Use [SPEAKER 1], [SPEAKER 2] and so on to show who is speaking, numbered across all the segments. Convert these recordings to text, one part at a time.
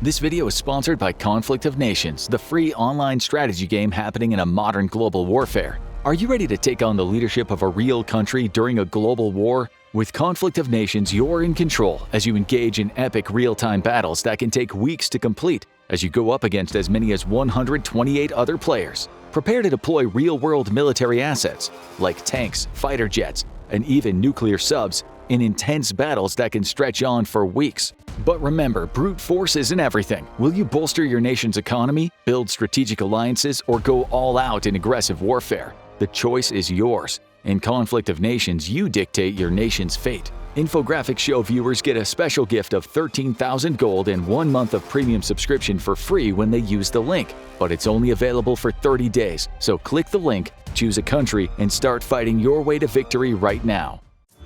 [SPEAKER 1] This video is sponsored by Conflict of Nations, the free online strategy game happening in a modern global warfare. Are you ready to take on the leadership of a real country during a global war? With Conflict of Nations, you're in control as you engage in epic real-time battles that can take weeks to complete as you go up against as many as 128 other players. Prepare to deploy real-world military assets like tanks, fighter jets, and even nuclear subs in intense battles that can stretch on for weeks. But remember, brute force isn't everything. Will you bolster your nation's economy, build strategic alliances, or go all out in aggressive warfare? The choice is yours. In Conflict of Nations, you dictate your nation's fate. Infographics show viewers get a special gift of 13,000 gold and 1 month of premium subscription for free when they use the link. But it's only available for 30 days, so click the link, choose a country, and start fighting your way to victory right now.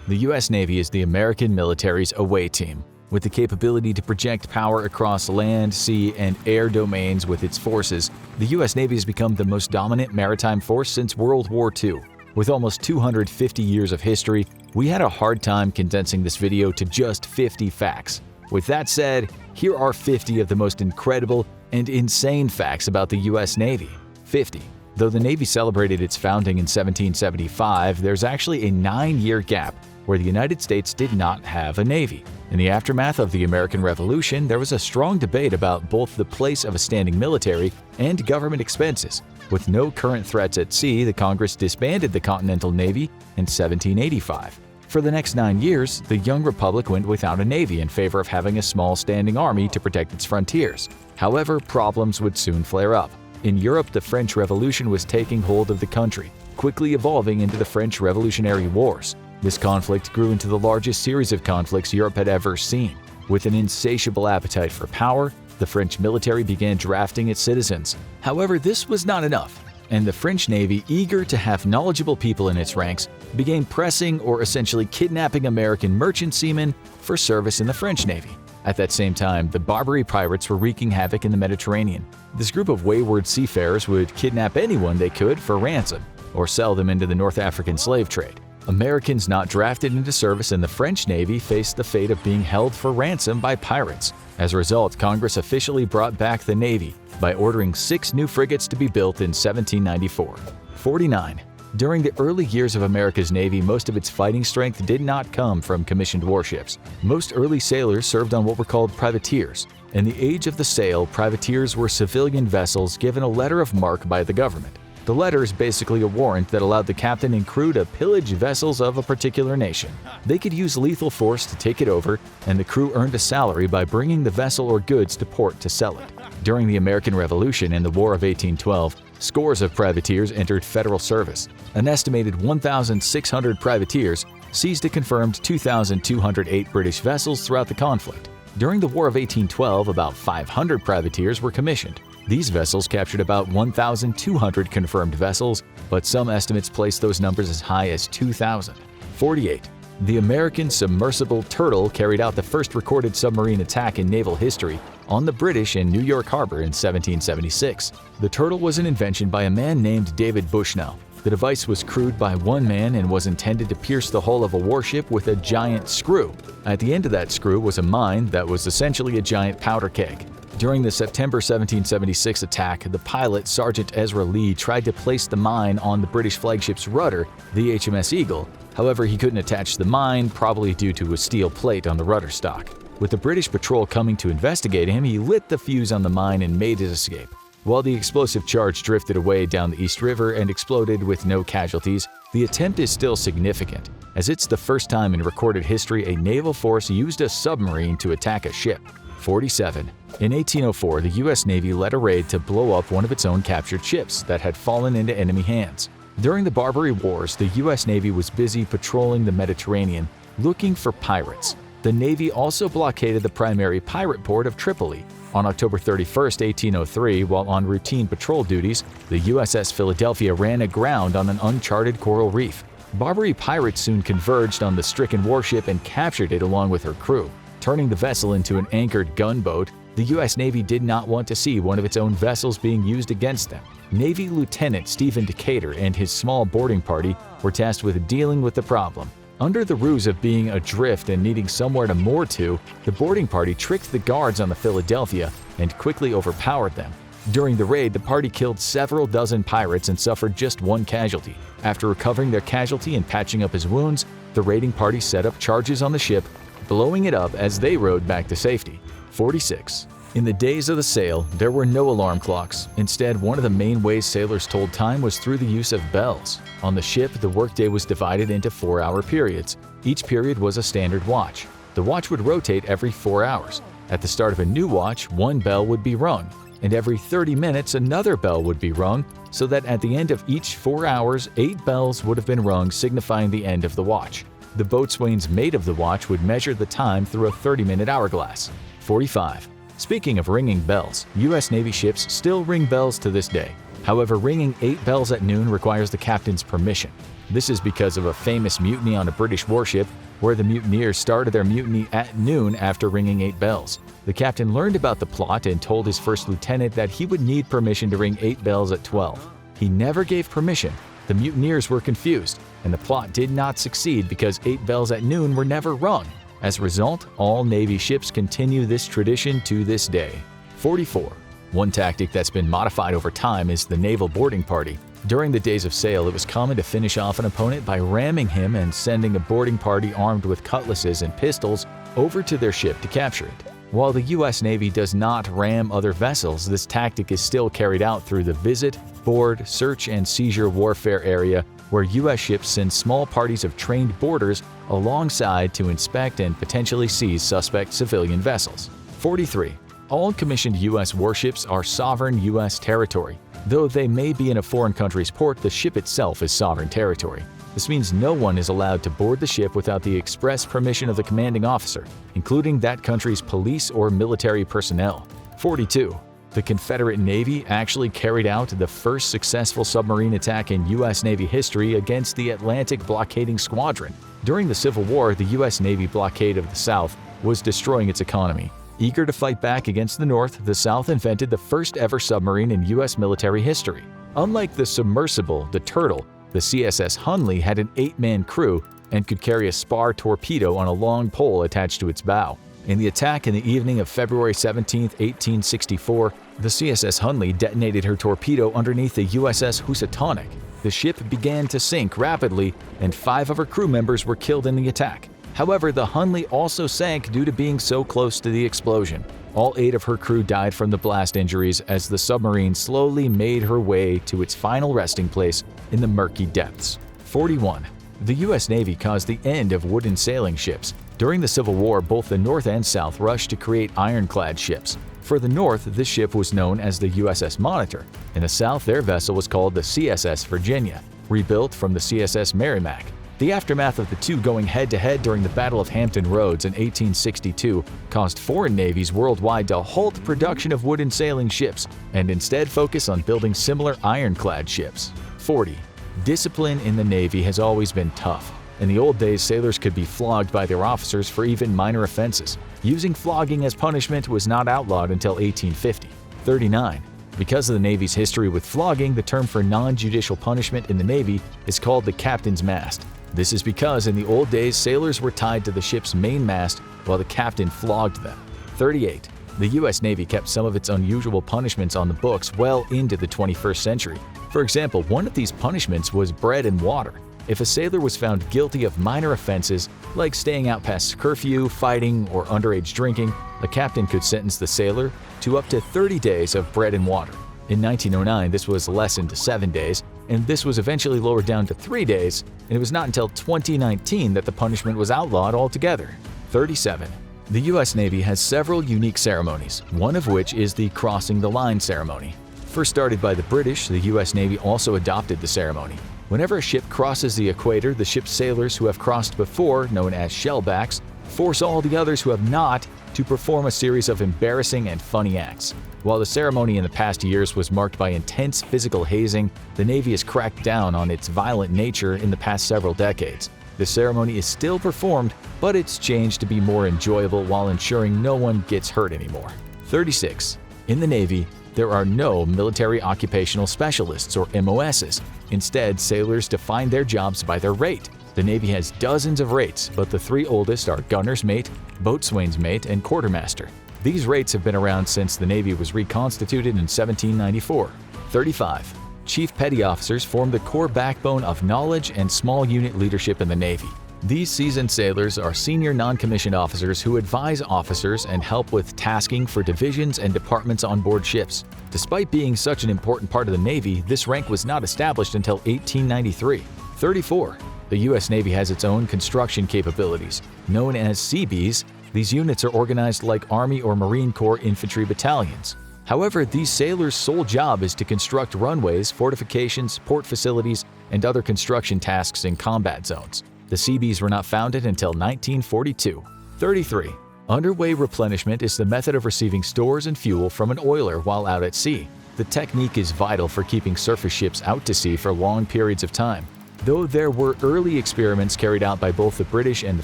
[SPEAKER 1] The U.S. Navy is the American military's away team. With the capability to project power across land, sea, and air domains with its forces, the U.S. Navy has become the most dominant maritime force since World War II. With almost 250 years of history, we had a hard time condensing this video to just 50 facts. With that said, here are 50 of the most incredible and insane facts about the U.S. Navy. 50. Though the Navy celebrated its founding in 1775, there's actually a 9-year gap where the United States did not have a Navy. In the aftermath of the American Revolution, there was a strong debate about both the place of a standing military and government expenses. With no current threats at sea, the Congress disbanded the Continental Navy in 1785. For the next 9 years, the young republic went without a navy in favor of having a small standing army to protect its frontiers. However, problems would soon flare up. In Europe, the French Revolution was taking hold of the country, quickly evolving into the French Revolutionary Wars. This conflict grew into the largest series of conflicts Europe had ever seen. With an insatiable appetite for power, the French military began drafting its citizens. However, this was not enough, and the French Navy, eager to have knowledgeable people in its ranks, began pressing or essentially kidnapping American merchant seamen for service in the French Navy. At that same time, the Barbary pirates were wreaking havoc in the Mediterranean. This group of wayward seafarers would kidnap anyone they could for ransom, or sell them into the North African slave trade. Americans not drafted into service in the French Navy faced the fate of being held for ransom by pirates. As a result, Congress officially brought back the Navy by ordering 6 new frigates to be built in 1794. 49. During the early years of America's Navy, most of its fighting strength did not come from commissioned warships. Most early sailors served on what were called privateers. In the age of the sail, privateers were civilian vessels given a letter of marque by the government. The letter is basically a warrant that allowed the captain and crew to pillage vessels of a particular nation. They could use lethal force to take it over, and the crew earned a salary by bringing the vessel or goods to port to sell it. During the American Revolution and the War of 1812, scores of privateers entered federal service. An estimated 1,600 privateers seized a confirmed 2,208 British vessels throughout the conflict. During the War of 1812, about 500 privateers were commissioned. These vessels captured about 1,200 confirmed vessels, but some estimates place those numbers as high as 2,000. 48. The American submersible Turtle carried out the first recorded submarine attack in naval history on the British in New York Harbor in 1776. The Turtle was an invention by a man named David Bushnell. The device was crewed by one man and was intended to pierce the hull of a warship with a giant screw. At the end of that screw was a mine that was essentially a giant powder keg. During the September 1776 attack, the pilot, Sergeant Ezra Lee, tried to place the mine on the British flagship's rudder, the HMS Eagle. However, he couldn't attach the mine, probably due to a steel plate on the rudder stock. With the British patrol coming to investigate him, he lit the fuse on the mine and made his escape. While the explosive charge drifted away down the East River and exploded with no casualties, the attempt is still significant, as it's the first time in recorded history a naval force used a submarine to attack a ship. 47. In 1804, the U.S. Navy led a raid to blow up one of its own captured ships that had fallen into enemy hands. During the Barbary Wars, the U.S. Navy was busy patrolling the Mediterranean, looking for pirates. The Navy also blockaded the primary pirate port of Tripoli. On October 31, 1803, while on routine patrol duties, the USS Philadelphia ran aground on an uncharted coral reef. Barbary pirates soon converged on the stricken warship and captured it along with her crew. Turning the vessel into an anchored gunboat, the U.S. Navy did not want to see one of its own vessels being used against them. Navy Lieutenant Stephen Decatur and his small boarding party were tasked with dealing with the problem. Under the ruse of being adrift and needing somewhere to moor to, the boarding party tricked the guards on the Philadelphia and quickly overpowered them. During the raid, the party killed several dozen pirates and suffered just one casualty. After recovering their casualty and patching up his wounds, the raiding party set up charges on the ship, blowing it up as they rowed back to safety. 46. In the days of the sail, there were no alarm clocks. Instead, one of the main ways sailors told time was through the use of bells. On the ship, the workday was divided into 4-hour periods. Each period was a standard watch. The watch would rotate every 4 hours. At the start of a new watch, one bell would be rung, and every 30 minutes another bell would be rung, so that at the end of each 4 hours, 8 bells would have been rung, signifying the end of the watch. The boatswain's mate of the watch would measure the time through a 30-minute hourglass. 45. Speaking of ringing bells, U.S. Navy ships still ring bells to this day. However, ringing 8 bells at noon requires the captain's permission. This is because of a famous mutiny on a British warship where the mutineers started their mutiny at noon after ringing 8 bells. The captain learned about the plot and told his first lieutenant that he would need permission to ring 8 bells at 12. He never gave permission. The mutineers were confused, and the plot did not succeed because 8 bells at noon were never rung. As a result, all Navy ships continue this tradition to this day. 44. One tactic that's been modified over time is the naval boarding party. During the days of sail, it was common to finish off an opponent by ramming him and sending a boarding party armed with cutlasses and pistols over to their ship to capture it. While the U.S. Navy does not ram other vessels, this tactic is still carried out through the visit, board, search, and seizure warfare area, where U.S. ships send small parties of trained boarders alongside to inspect and potentially seize suspect civilian vessels. 43. All commissioned U.S. warships are sovereign U.S. territory. Though they may be in a foreign country's port, the ship itself is sovereign territory. This means no one is allowed to board the ship without the express permission of the commanding officer, including that country's police or military personnel. 42. The Confederate Navy actually carried out the first successful submarine attack in U.S. Navy history against the Atlantic Blockading Squadron. During the Civil War, the U.S. Navy blockade of the South was destroying its economy. Eager to fight back against the North, the South invented the first ever submarine in U.S. military history. Unlike the submersible, the Turtle, the CSS Hunley had an 8-man crew and could carry a spar torpedo on a long pole attached to its bow. In the attack in the evening of February 17, 1864, the CSS Hunley detonated her torpedo underneath the USS Housatonic. The ship began to sink rapidly, and 5 of her crew members were killed in the attack. However, the Hunley also sank due to being so close to the explosion. All 8 of her crew died from the blast injuries as the submarine slowly made her way to its final resting place in the murky depths. 41. The U.S. Navy caused the end of wooden sailing ships. During the Civil War, both the North and South rushed to create ironclad ships. For the North, this ship was known as the USS Monitor. In the South, their vessel was called the CSS Virginia, rebuilt from the CSS Merrimack. The aftermath of the two going head-to-head during the Battle of Hampton Roads in 1862 caused foreign navies worldwide to halt production of wooden sailing ships and instead focus on building similar ironclad ships. 40. Discipline in the Navy has always been tough. In the old days, sailors could be flogged by their officers for even minor offenses. Using flogging as punishment was not outlawed until 1850. 39. Because of the Navy's history with flogging, the term for non-judicial punishment in the Navy is called the captain's mast. This is because in the old days, sailors were tied to the ship's main mast while the captain flogged them. 38. The U.S. Navy kept some of its unusual punishments on the books well into the 21st century. For example, one of these punishments was bread and water. If a sailor was found guilty of minor offenses, like staying out past curfew, fighting, or underage drinking, the captain could sentence the sailor to up to 30 days of bread and water. In 1909, this was lessened to 7 days, and this was eventually lowered down to 3 days, and it was not until 2019 that the punishment was outlawed altogether. 37. The U.S. Navy has several unique ceremonies, one of which is the Crossing the Line ceremony. First started by the British, the U.S. Navy also adopted the ceremony. Whenever a ship crosses the equator, the ship's sailors who have crossed before, known as shellbacks, force all the others who have not to perform a series of embarrassing and funny acts. While the ceremony in the past years was marked by intense physical hazing, the Navy has cracked down on its violent nature in the past several decades. The ceremony is still performed, but it's changed to be more enjoyable while ensuring no one gets hurt anymore. 36. In the Navy, there are no military occupational specialists or MOSs. Instead, sailors define their jobs by their rate. The Navy has dozens of rates, but the 3 oldest are gunner's mate, boatswain's mate, and quartermaster. These rates have been around since the Navy was reconstituted in 1794. 35. Chief Petty Officers form the core backbone of knowledge and small unit leadership in the Navy. These seasoned sailors are senior non-commissioned officers who advise officers and help with tasking for divisions and departments on board ships. Despite being such an important part of the Navy, this rank was not established until 1893. 34. The U.S. Navy has its own construction capabilities. Known as Seabees, these units are organized like Army or Marine Corps infantry battalions. However, these sailors' sole job is to construct runways, fortifications, port facilities, and other construction tasks in combat zones. The Seabees were not founded until 1942. 33. Underway replenishment is the method of receiving stores and fuel from an oiler while out at sea. The technique is vital for keeping surface ships out to sea for long periods of time. Though there were early experiments carried out by both the British and the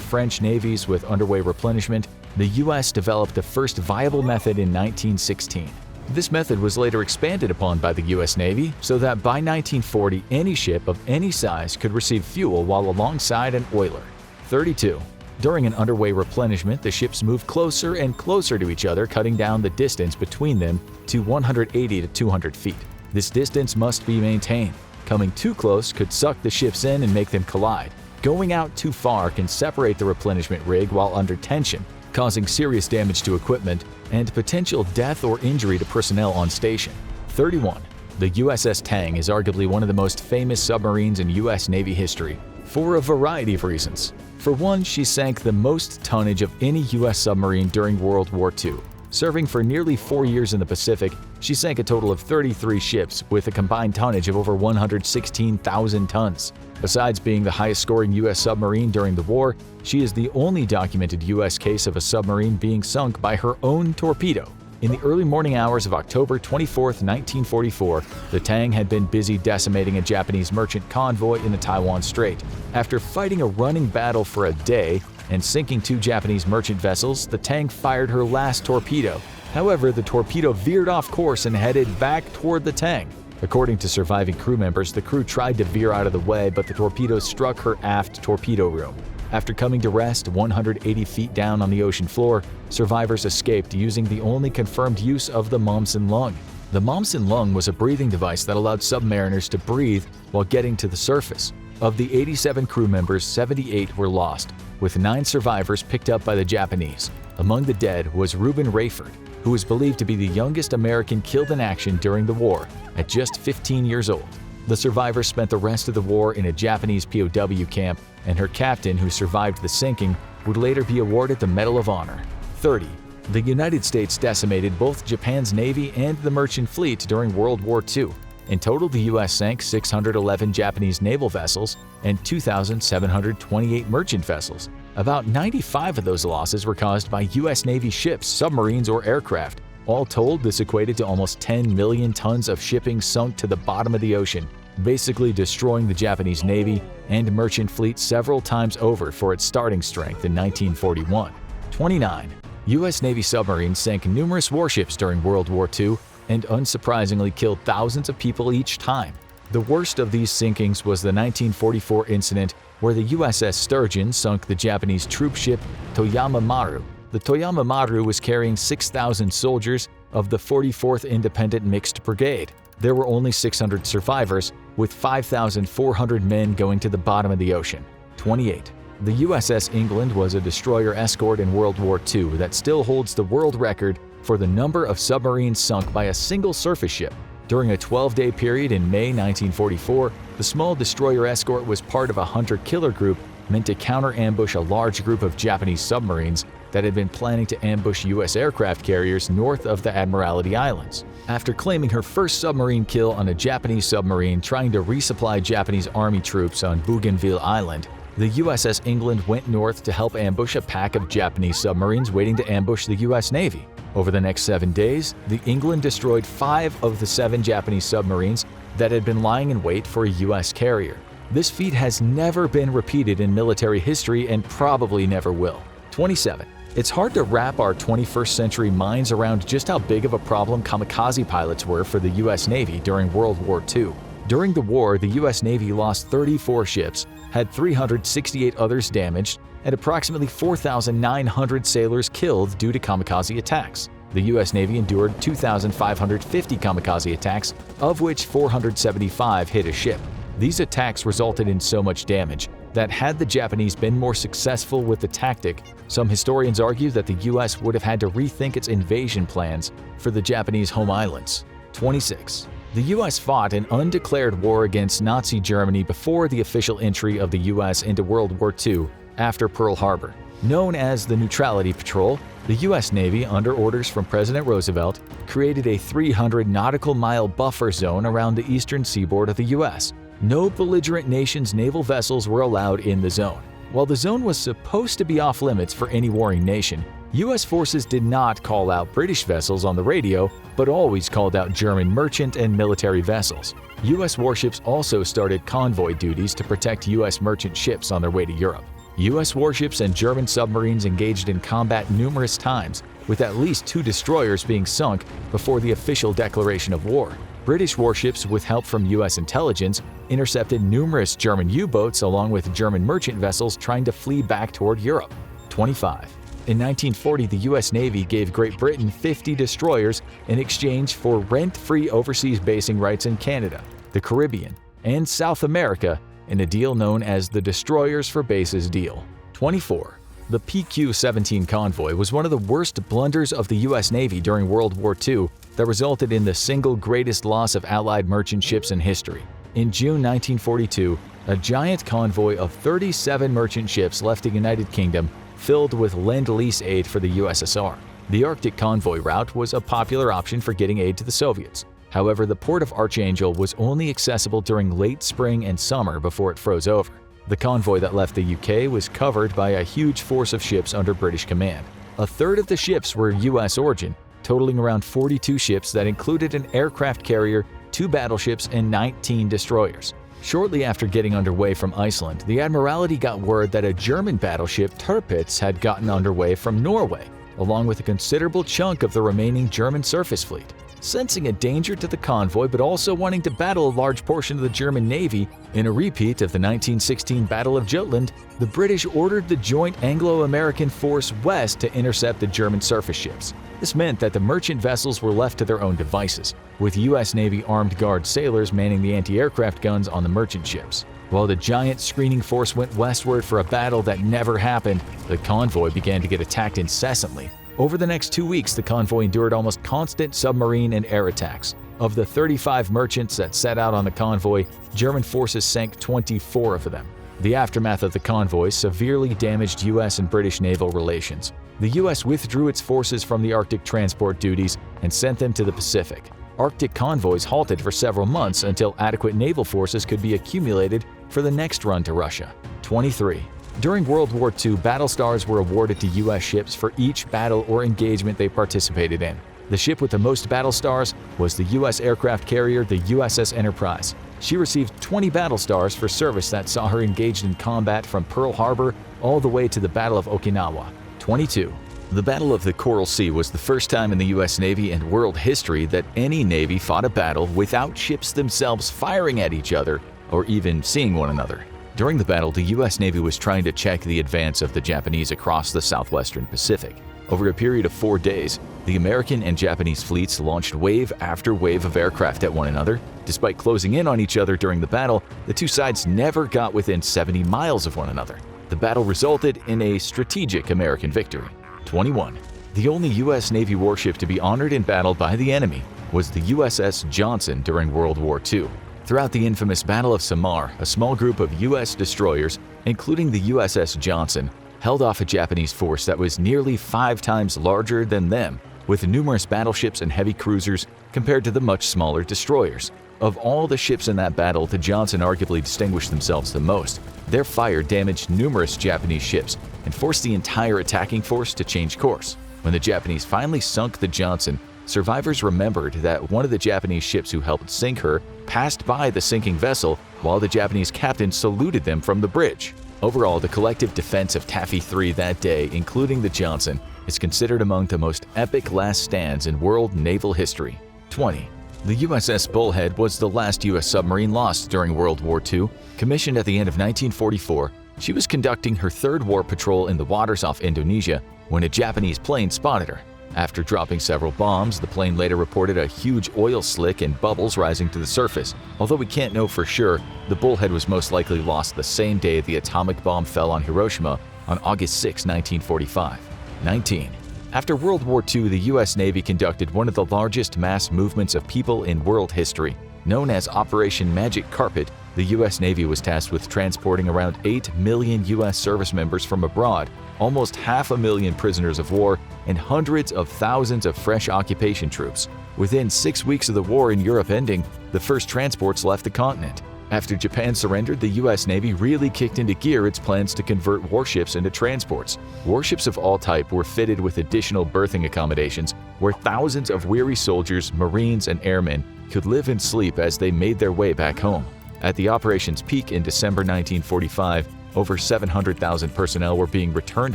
[SPEAKER 1] French navies with underway replenishment, the U.S. developed the first viable method in 1916. This method was later expanded upon by the U.S. Navy so that by 1940 any ship of any size could receive fuel while alongside an oiler. 32. During an underway replenishment, the ships move closer and closer to each other, cutting down the distance between them to 180 to 200 feet. This distance must be maintained. Coming too close could suck the ships in and make them collide. Going out too far can separate the replenishment rig while under tension, causing serious damage to equipment and potential death or injury to personnel on station. 31. The USS Tang is arguably one of the most famous submarines in U.S. Navy history, for a variety of reasons. For one, she sank the most tonnage of any U.S. submarine during World War II. Serving for nearly 4 years in the Pacific, she sank a total of 33 ships with a combined tonnage of over 116,000 tons. Besides being the highest-scoring U.S. submarine during the war, she is the only documented U.S. case of a submarine being sunk by her own torpedo. In the early morning hours of October 24, 1944, the Tang had been busy decimating a Japanese merchant convoy in the Taiwan Strait. After fighting a running battle for a day and sinking 2 Japanese merchant vessels, the Tang fired her last torpedo. However, the torpedo veered off course and headed back toward the Tang. According to surviving crew members, the crew tried to veer out of the way, but the torpedo struck her aft torpedo room. After coming to rest 180 feet down on the ocean floor, survivors escaped using the only confirmed use of the Momsen lung. The Momsen lung was a breathing device that allowed submariners to breathe while getting to the surface. Of the 87 crew members, 78 were lost, with 9 survivors picked up by the Japanese. Among the dead was Reuben Rayford, who is believed to be the youngest American killed in action during the war, at just 15 years old. The survivor spent the rest of the war in a Japanese POW camp, and her captain, who survived the sinking, would later be awarded the Medal of Honor. 30. The United States decimated both Japan's navy and the merchant fleet during World War II. In total, the U.S. sank 611 Japanese naval vessels and 2,728 merchant vessels. About 95 of those losses were caused by U.S. Navy ships, submarines, or aircraft. All told, this equated to almost 10 million tons of shipping sunk to the bottom of the ocean, basically destroying the Japanese Navy and merchant fleet several times over for its starting strength in 1941. 29. U.S. Navy submarines sank numerous warships during World War II and unsurprisingly killed thousands of people each time. The worst of these sinkings was the 1944 incident where the USS Sturgeon sunk the Japanese troop ship Toyama Maru. The Toyama Maru was carrying 6,000 soldiers of the 44th Independent Mixed Brigade. There were only 600 survivors, with 5,400 men going to the bottom of the ocean. 28. The USS England was a destroyer escort in World War II that still holds the world record for the number of submarines sunk by a single surface ship. During a 12-day period in May 1944, the small destroyer escort was part of a hunter-killer group meant to counter-ambush a large group of Japanese submarines that had been planning to ambush U.S. aircraft carriers north of the Admiralty Islands. After claiming her first submarine kill on a Japanese submarine trying to resupply Japanese Army troops on Bougainville Island, the USS England went north to help ambush a pack of Japanese submarines waiting to ambush the U.S. Navy. Over the next 7 days, the England destroyed 5 of the 7 Japanese submarines that had been lying in wait for a U.S. carrier. This feat has never been repeated in military history and probably never will. 27. It's hard to wrap our 21st century minds around just how big of a problem kamikaze pilots were for the U.S. Navy during World War II. During the war, the U.S. Navy lost 34 ships, had 368 others damaged, and approximately 4,900 sailors killed due to kamikaze attacks. The U.S. Navy endured 2,550 kamikaze attacks, of which 475 hit a ship. These attacks resulted in so much damage that had the Japanese been more successful with the tactic, some historians argue that the U.S. would have had to rethink its invasion plans for the Japanese home islands. 26. The U.S. fought an undeclared war against Nazi Germany before the official entry of the U.S. into World War II after Pearl Harbor. Known as the Neutrality Patrol, the U.S. Navy, under orders from President Roosevelt, created a 300 nautical mile buffer zone around the eastern seaboard of the U.S. No belligerent nation's naval vessels were allowed in the zone. While the zone was supposed to be off-limits for any warring nation, U.S. forces did not call out British vessels on the radio, but always called out German merchant and military vessels. U.S. warships also started convoy duties to protect U.S. merchant ships on their way to Europe. U.S. warships and German submarines engaged in combat numerous times, with at least 2 destroyers being sunk before the official declaration of war. British warships, with help from U.S. intelligence, intercepted numerous German U-boats along with German merchant vessels trying to flee back toward Europe. 25. In 1940, the U.S. Navy gave Great Britain 50 destroyers in exchange for rent-free overseas basing rights in Canada, the Caribbean, and South America in a deal known as the Destroyers for Bases deal. 24. The PQ-17 convoy was one of the worst blunders of the U.S. Navy during World War II that resulted in the single greatest loss of Allied merchant ships in history. In June 1942, a giant convoy of 37 merchant ships left the United Kingdom filled with Lend-Lease aid for the USSR. The Arctic convoy route was a popular option for getting aid to the Soviets. However, the port of Archangel was only accessible during late spring and summer before it froze over. The convoy that left the UK was covered by a huge force of ships under British command. A third of the ships were U.S. origin, totaling around 42 ships that included an aircraft carrier, 2 battleships, and 19 destroyers. Shortly after getting underway from Iceland, the Admiralty got word that a German battleship, Tirpitz, had gotten underway from Norway, along with a considerable chunk of the remaining German surface fleet. Sensing a danger to the convoy but also wanting to battle a large portion of the German Navy in a repeat of the 1916 Battle of Jutland, the British ordered the joint Anglo-American force west to intercept the German surface ships. This meant that the merchant vessels were left to their own devices, with U.S. Navy armed guard sailors manning the anti-aircraft guns on the merchant ships. While the giant screening force went westward for a battle that never happened, the convoy began to get attacked incessantly. Over the next 2 weeks, the convoy endured almost constant submarine and air attacks. Of the 35 merchants that set out on the convoy, German forces sank 24 of them. The aftermath of the convoy severely damaged U.S. and British naval relations. The U.S. withdrew its forces from the Arctic transport duties and sent them to the Pacific. Arctic convoys halted for several months until adequate naval forces could be accumulated for the next run to Russia. 23. During World War II, battle stars were awarded to U.S. ships for each battle or engagement they participated in. The ship with the most battle stars was the U.S. aircraft carrier, the USS Enterprise. She received 20 battle stars for service that saw her engaged in combat from Pearl Harbor all the way to the Battle of Okinawa. 22. The Battle of the Coral Sea was the first time in the U.S. Navy and world history that any Navy fought a battle without ships themselves firing at each other or even seeing one another. During the battle, the U.S. Navy was trying to check the advance of the Japanese across the southwestern Pacific. Over a period of 4 days, the American and Japanese fleets launched wave after wave of aircraft at one another. Despite closing in on each other during the battle, the two sides never got within 70 miles of one another. The battle resulted in a strategic American victory. 21. The only U.S. Navy warship to be honored in battle by the enemy was the USS Johnson during World War II. Throughout the infamous Battle of Samar, a small group of U.S. destroyers, including the USS Johnson, held off a Japanese force that was nearly 5 times larger than them, with numerous battleships and heavy cruisers compared to the much smaller destroyers. Of all the ships in that battle, the Johnson arguably distinguished themselves the most. Their fire damaged numerous Japanese ships and forced the entire attacking force to change course. When the Japanese finally sunk the Johnson, survivors remembered that one of the Japanese ships who helped sink her passed by the sinking vessel while the Japanese captain saluted them from the bridge. Overall, the collective defense of Taffy 3 that day, including the Johnson, is considered among the most epic last stands in world naval history. 20. The USS Bullhead was the last U.S. submarine lost during World War II. Commissioned at the end of 1944, She was conducting her third war patrol in the waters off Indonesia when a Japanese plane spotted her. After dropping several bombs, the plane later reported a huge oil slick and bubbles rising to the surface. Although we can't know for sure, the Bullhead was most likely lost the same day the atomic bomb fell on Hiroshima on August 6, 1945. 19. After World War II, the U.S. Navy conducted one of the largest mass movements of people in world history. Known as Operation Magic Carpet, the U.S. Navy was tasked with transporting around 8 million U.S. service members from abroad, almost 500,000 prisoners of war, and hundreds of thousands of fresh occupation troops. Within 6 weeks of the war in Europe ending, the first transports left the continent. After Japan surrendered, the U.S. Navy really kicked into gear its plans to convert warships into transports. Warships of all type were fitted with additional berthing accommodations where thousands of weary soldiers, Marines, and airmen could live and sleep as they made their way back home. At the operation's peak in December 1945, over 700,000 personnel were being returned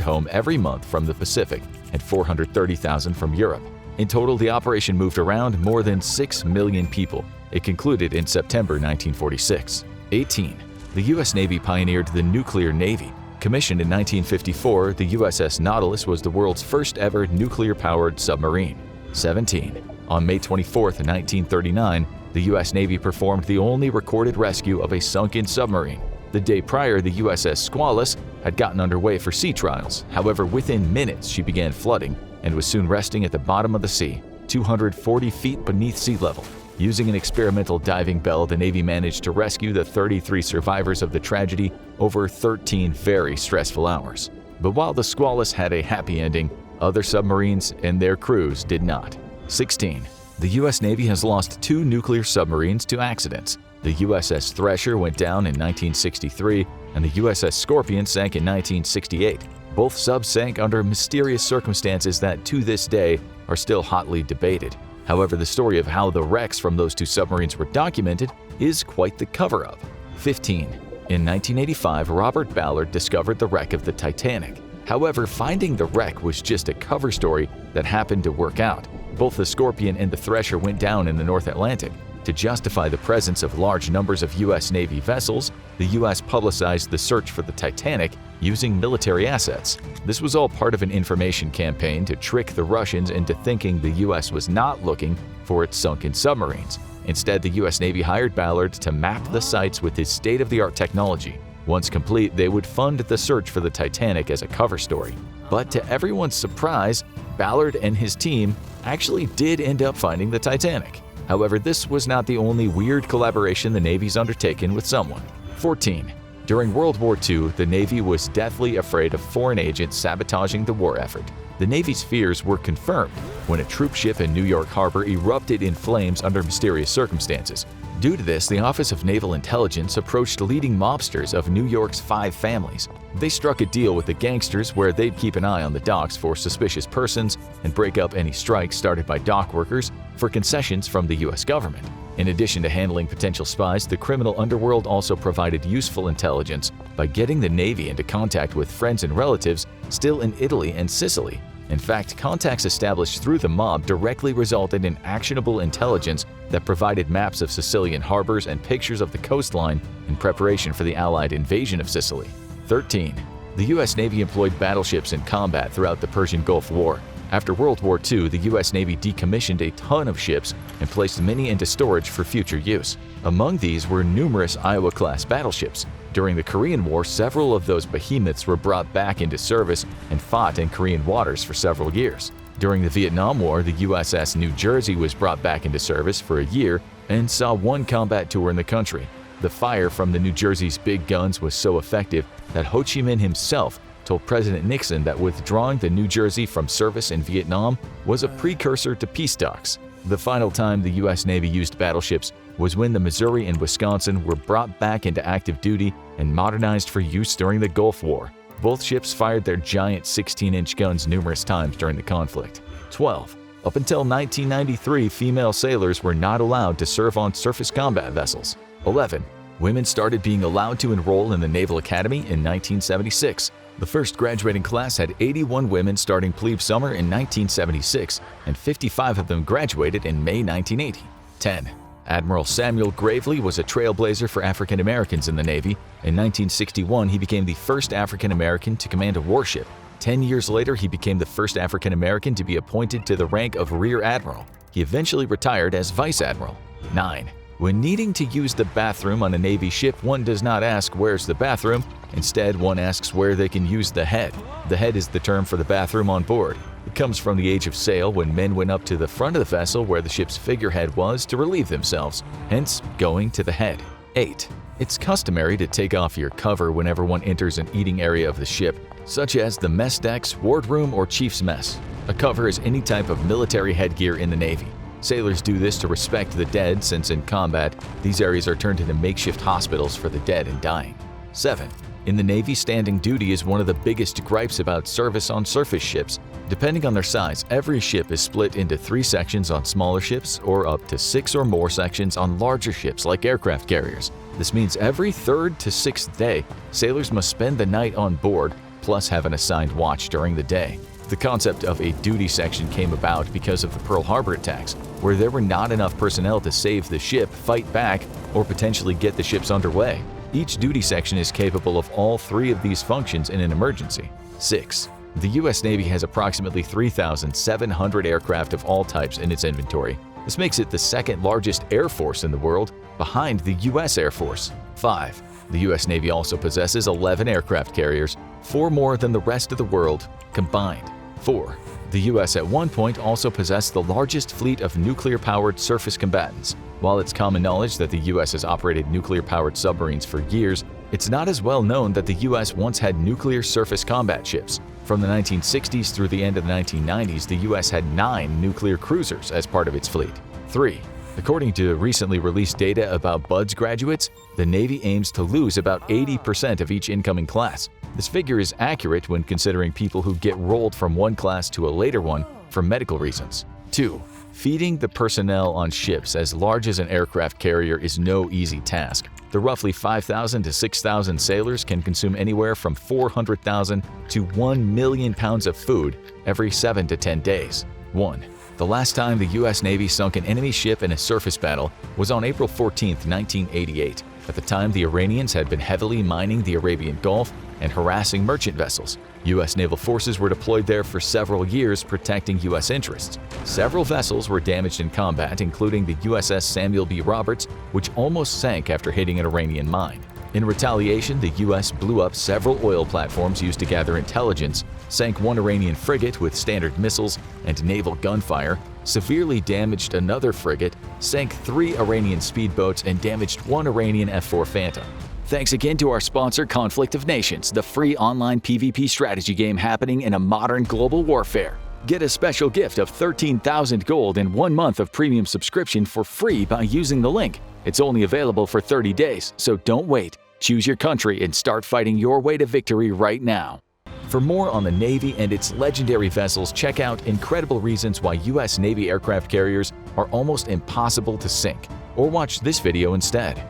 [SPEAKER 1] home every month from the Pacific and 430,000 from Europe. In total, the operation moved around more than 6 million people. It concluded in September 1946. 18. The U.S. Navy pioneered the nuclear navy. Commissioned in 1954, the USS Nautilus was the world's first ever nuclear-powered submarine. 17. On May 24, 1939, the U.S. Navy performed the only recorded rescue of a sunken submarine. The day prior, the USS Squalus had gotten underway for sea trials. However, within minutes, she began flooding and was soon resting at the bottom of the sea, 240 feet beneath sea level. Using an experimental diving bell, the Navy managed to rescue the 33 survivors of the tragedy over 13 very stressful hours. But while the Squalus had a happy ending, other submarines and their crews did not. 16. The U.S. Navy has lost 2 nuclear submarines to accidents. The USS Thresher went down in 1963, and the USS Scorpion sank in 1968. Both subs sank under mysterious circumstances that, to this day, are still hotly debated. However, the story of how the wrecks from those 2 submarines were documented is quite the cover-up. 15. In 1985, Robert Ballard discovered the wreck of the Titanic. However, finding the wreck was just a cover story that happened to work out. Both the Scorpion and the Thresher went down in the North Atlantic. To justify the presence of large numbers of U.S. Navy vessels, the U.S. publicized the search for the Titanic using military assets. This was all part of an information campaign to trick the Russians into thinking the U.S. was not looking for its sunken submarines. Instead, the U.S. Navy hired Ballard to map the sites with his state-of-the-art technology. Once complete, they would fund the search for the Titanic as a cover story. But to everyone's surprise, Ballard and his team actually did end up finding the Titanic. However, this was not the only weird collaboration the Navy's undertaken with someone. 14. During World War II, the Navy was deathly afraid of foreign agents sabotaging the war effort. The Navy's fears were confirmed when a troop ship in New York Harbor erupted in flames under mysterious circumstances. Due to this, the Office of Naval Intelligence approached leading mobsters of New York's 5 families. They struck a deal with the gangsters where they'd keep an eye on the docks for suspicious persons and break up any strikes started by dock workers for concessions from the U.S. government. In addition to handling potential spies, the criminal underworld also provided useful intelligence by getting the Navy into contact with friends and relatives still in Italy and Sicily. In fact, contacts established through the mob directly resulted in actionable intelligence that provided maps of Sicilian harbors and pictures of the coastline in preparation for the Allied invasion of Sicily. 13. The U.S. Navy employed battleships in combat throughout the Persian Gulf War. After World War II, the U.S. Navy decommissioned a ton of ships and placed many into storage for future use. Among these were numerous Iowa-class battleships. During the Korean War, several of those behemoths were brought back into service and fought in Korean waters for several years. During the Vietnam War, the USS New Jersey was brought back into service for a year and saw one combat tour in the country. The fire from the New Jersey's big guns was so effective that Ho Chi Minh himself told President Nixon that withdrawing the New Jersey from service in Vietnam was a precursor to peace talks. The final time the U.S. Navy used battleships was when the Missouri and Wisconsin were brought back into active duty and modernized for use during the Gulf War. Both ships fired their giant 16-inch guns numerous times during the conflict. 12. Up until 1993, female sailors were not allowed to serve on surface combat vessels. 11. Women started being allowed to enroll in the Naval Academy in 1976. The first graduating class had 81 women starting plebe summer in 1976, and 55 of them graduated in May 1980. 10. Admiral Samuel Gravely was a trailblazer for African Americans in the Navy. In 1961, he became the first African American to command a warship. 10 years later, he became the first African American to be appointed to the rank of Rear Admiral. He eventually retired as Vice Admiral. 9. When needing to use the bathroom on a Navy ship, one does not ask where's the bathroom. Instead, one asks where they can use the head. The head is the term for the bathroom on board. It comes from the age of sail when men went up to the front of the vessel where the ship's figurehead was to relieve themselves, hence going to the head. 8. It's customary to take off your cover whenever one enters an eating area of the ship, such as the mess decks, wardroom, or chief's mess. A cover is any type of military headgear in the Navy. Sailors do this to respect the dead, since in combat, these areas are turned into makeshift hospitals for the dead and dying. 7. In the Navy, standing duty is one of the biggest gripes about service on surface ships. Depending on their size, every ship is split into 3 sections on smaller ships or up to 6 or more sections on larger ships like aircraft carriers. This means every 3rd to 6th day, sailors must spend the night on board, plus have an assigned watch during the day. The concept of a duty section came about because of the Pearl Harbor attacks, where there were not enough personnel to save the ship, fight back, or potentially get the ships underway. Each duty section is capable of all 3 of these functions in an emergency. 6. The U.S. Navy has approximately 3,700 aircraft of all types in its inventory. This makes it the 2nd largest air force in the world, behind the U.S. Air Force. 5. The U.S. Navy also possesses 11 aircraft carriers, 4 more than the rest of the world combined. 4. The U.S. at one point also possessed the largest fleet of nuclear-powered surface combatants. While it's common knowledge that the U.S. has operated nuclear-powered submarines for years, it's not as well known that the U.S. once had nuclear surface combat ships. From the 1960s through the end of the 1990s, the U.S. had 9 nuclear cruisers as part of its fleet. 3. According to recently released data about BUD/S graduates, the Navy aims to lose about 80% of each incoming class. This figure is accurate when considering people who get rolled from one class to a later one for medical reasons. 2. Feeding the personnel on ships as large as an aircraft carrier is no easy task. The roughly 5,000 to 6,000 sailors can consume anywhere from 400,000 to 1 million pounds of food every 7 to 10 days. 1. The last time the U.S. Navy sunk an enemy ship in a surface battle was on April 14, 1988. At the time, the Iranians had been heavily mining the Arabian Gulf and harassing merchant vessels. U.S. naval forces were deployed there for several years, protecting U.S. interests. Several vessels were damaged in combat, including the USS Samuel B. Roberts, which almost sank after hitting an Iranian mine. In retaliation, the U.S. blew up several oil platforms used to gather intelligence, sank 1 Iranian frigate with Standard missiles and naval gunfire, severely damaged another frigate, sank 3 Iranian speedboats, and damaged 1 Iranian F-4 Phantom. Thanks again to our sponsor, Conflict of Nations, the free online PvP strategy game happening in a modern global warfare. Get a special gift of 13,000 gold and 1 month of premium subscription for free by using the link. It's only available for 30 days, so don't wait. Choose your country and start fighting your way to victory right now. For more on the Navy and its legendary vessels, check out Incredible Reasons Why U.S. Navy Aircraft Carriers Are Almost Impossible to Sink, or watch this video instead.